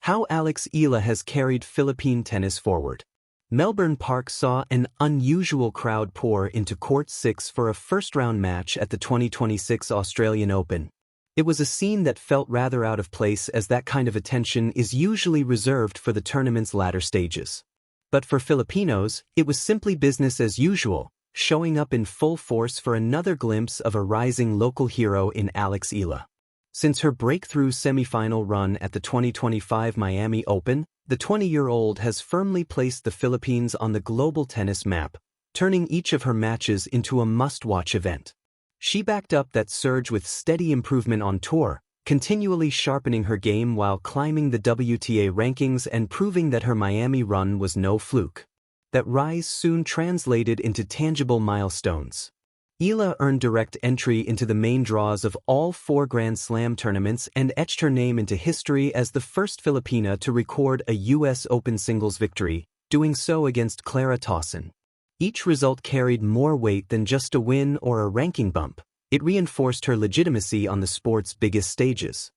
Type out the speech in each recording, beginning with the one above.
How Eala has carried Philippine tennis forward. Melbourne Park saw an unusual crowd pour into Court 6 for a first-round match at the 2026 Australian Open. It was a scene that felt rather out of place, as that kind of attention is usually reserved for the tournament's latter stages. But for Filipinos, it was simply business as usual, showing up in full force for another glimpse of a rising local hero in Eala. Since her breakthrough semifinal run at the 2025 Miami Open, the 20-year-old has firmly placed the Philippines on the global tennis map, turning each of her matches into a must-watch event. She backed up that surge with steady improvement on tour, continually sharpening her game while climbing the WTA rankings and proving that her Miami run was no fluke. That rise soon translated into tangible milestones. Eala earned direct entry into the main draws of all 4 Grand Slam tournaments and etched her name into history as the first Filipina to record a U.S. Open singles victory, doing so against Clara Tauson. Each result carried more weight than just a win or a ranking bump. It reinforced her legitimacy on the sport's biggest stages.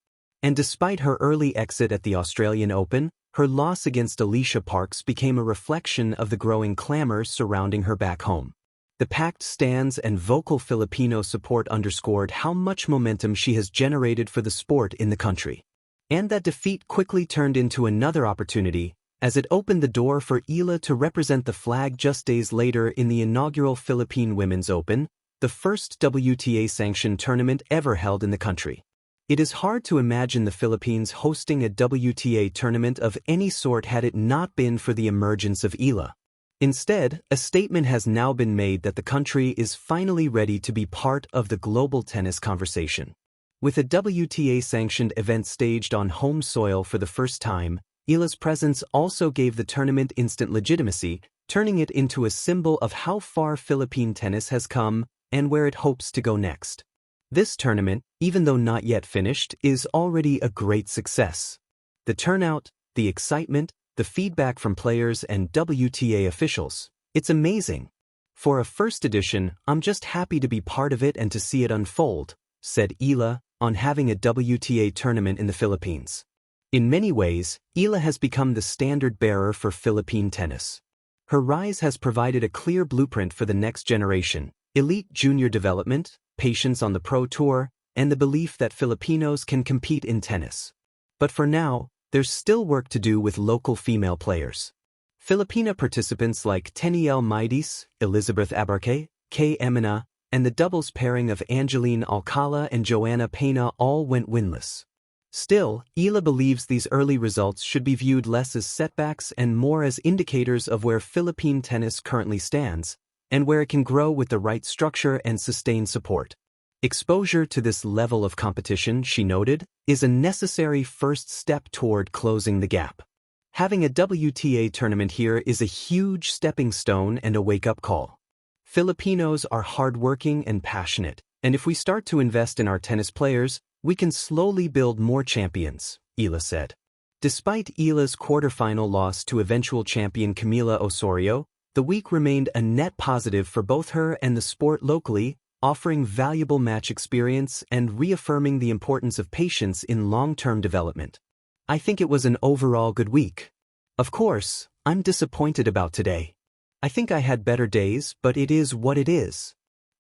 And despite her early exit at the Australian Open, her loss against Alicia Parks became a reflection of the growing clamor surrounding her back home. The packed stands and vocal Filipino support underscored how much momentum she has generated for the sport in the country. And that defeat quickly turned into another opportunity, as it opened the door for Eala to represent the flag just days later in the inaugural Philippine Women's Open, the first WTA-sanctioned tournament ever held in the country. It is hard to imagine the Philippines hosting a WTA tournament of any sort had it not been for the emergence of Eala. Instead, a statement has now been made that the country is finally ready to be part of the global tennis conversation. With a WTA-sanctioned event staged on home soil for the first time, Eala's presence also gave the tournament instant legitimacy, turning it into a symbol of how far Philippine tennis has come and where it hopes to go next. This tournament, even though not yet finished, is already a great success. The turnout, the excitement, the feedback from players and WTA officials, it's amazing. For a first edition, I'm just happy to be part of it and to see it unfold, said Eala, on having a WTA tournament in the Philippines. In many ways, Eala has become the standard bearer for Philippine tennis. Her rise has provided a clear blueprint for the next generation: elite junior development, patience on the pro tour, and the belief that Filipinos can compete in tennis. But for now, there's still work to do with local female players. Filipina participants like Teniel Maidis, Elizabeth Abarque, Kay Emina, and the doubles pairing of Angeline Alcala and Joanna Pena all went winless. Still, Eala believes these early results should be viewed less as setbacks and more as indicators of where Philippine tennis currently stands, and where it can grow with the right structure and sustained support. Exposure to this level of competition, she noted, is a necessary first step toward closing the gap. Having a WTA tournament here is a huge stepping stone and a wake-up call. Filipinos are hardworking and passionate, and if we start to invest in our tennis players, we can slowly build more champions, Eala said. Despite Eala's quarterfinal loss to eventual champion Camila Osorio, the week remained a net positive for both her and the sport locally, offering valuable match experience and reaffirming the importance of patience in long-term development. I think it was an overall good week. Of course, I'm disappointed about today. I think I had better days, but it is what it is.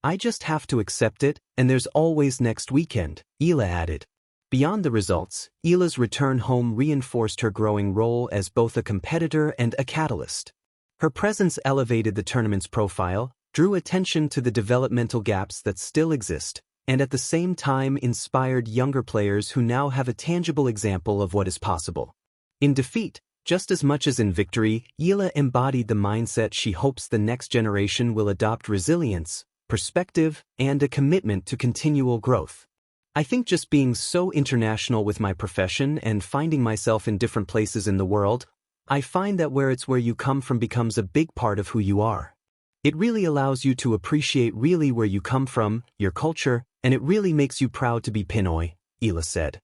I just have to accept it, and there's always next weekend, Eala added. Beyond the results, Eala's return home reinforced her growing role as both a competitor and a catalyst. Her presence elevated the tournament's profile, drew attention to the developmental gaps that still exist, and at the same time inspired younger players who now have a tangible example of what is possible. In defeat, just as much as in victory, Eala embodied the mindset she hopes the next generation will adopt: resilience, perspective, and a commitment to continual growth. I think just being so international with my profession and finding myself in different places in the world, I find that where you come from becomes a big part of who you are. It really allows you to appreciate really where you come from, your culture, and it really makes you proud to be Pinoy, Eala said.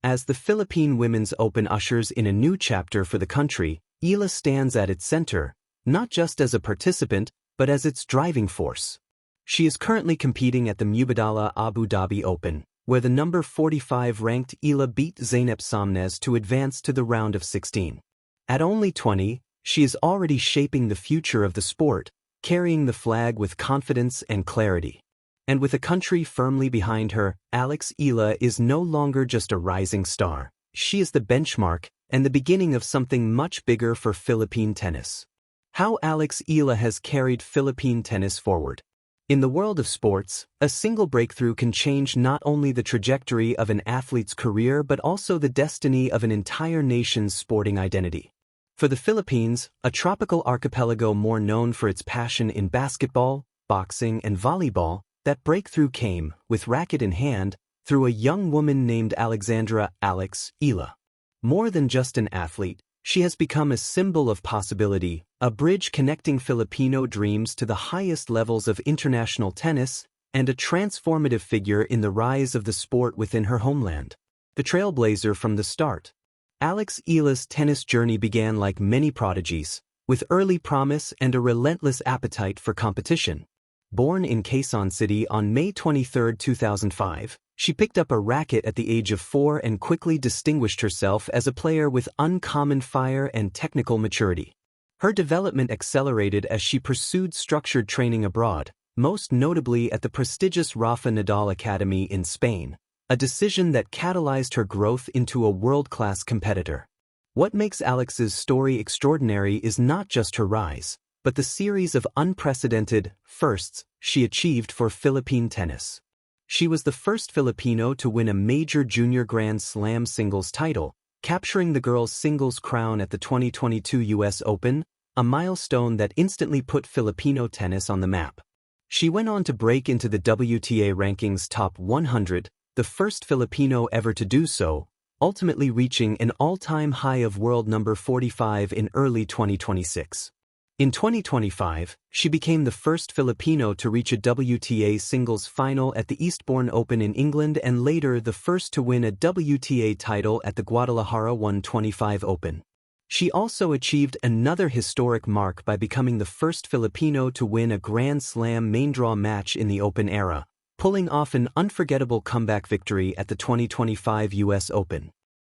As the Philippine Women's Open ushers in a new chapter for the country, Eala stands at its center, not just as a participant, but as its driving force. She is currently competing at the Mubadala Abu Dhabi Open, where the number 45 ranked Eala beat Zeynep Somnez to advance to the round of 16. At only 20, she is already shaping the future of the sport, carrying the flag with confidence and clarity. And with a country firmly behind her, Eala is no longer just a rising star. She is the benchmark and the beginning of something much bigger for Philippine tennis. How Eala has carried Philippine tennis forward. In the world of sports, a single breakthrough can change not only the trajectory of an athlete's career but also the destiny of an entire nation's sporting identity. For the Philippines, a tropical archipelago more known for its passion in basketball, boxing, and volleyball, that breakthrough came, with racket in hand, through a young woman named Alexandra Eala. More than just an athlete, she has become a symbol of possibility, a bridge connecting Filipino dreams to the highest levels of international tennis, and a transformative figure in the rise of the sport within her homeland. The trailblazer from the start. Eala's tennis journey began like many prodigies, with early promise and a relentless appetite for competition. Born in Quezon City on May 23, 2005, she picked up a racket at the age of 4 and quickly distinguished herself as a player with uncommon fire and technical maturity. Her development accelerated as she pursued structured training abroad, most notably at the prestigious Rafa Nadal Academy in Spain, a decision that catalyzed her growth into a world-class competitor. What makes Alex's story extraordinary is not just her rise, but the series of unprecedented firsts she achieved for Philippine tennis. She was the first Filipino to win a major junior Grand Slam singles title, capturing the girls' singles crown at the 2022 U.S. Open, a milestone that instantly put Filipino tennis on the map. She went on to break into the WTA rankings top 100, the first Filipino ever to do so, ultimately reaching an all-time high of world number 45 in early 2026. In 2025, she became the first Filipino to reach a WTA singles final at the Eastbourne Open in England and later the first to win a WTA title at the Guadalajara 125 Open. She also achieved another historic mark by becoming the first Filipino to win a Grand Slam main draw match in the Open era, pulling off an unforgettable comeback victory at the 2025 U.S. Open.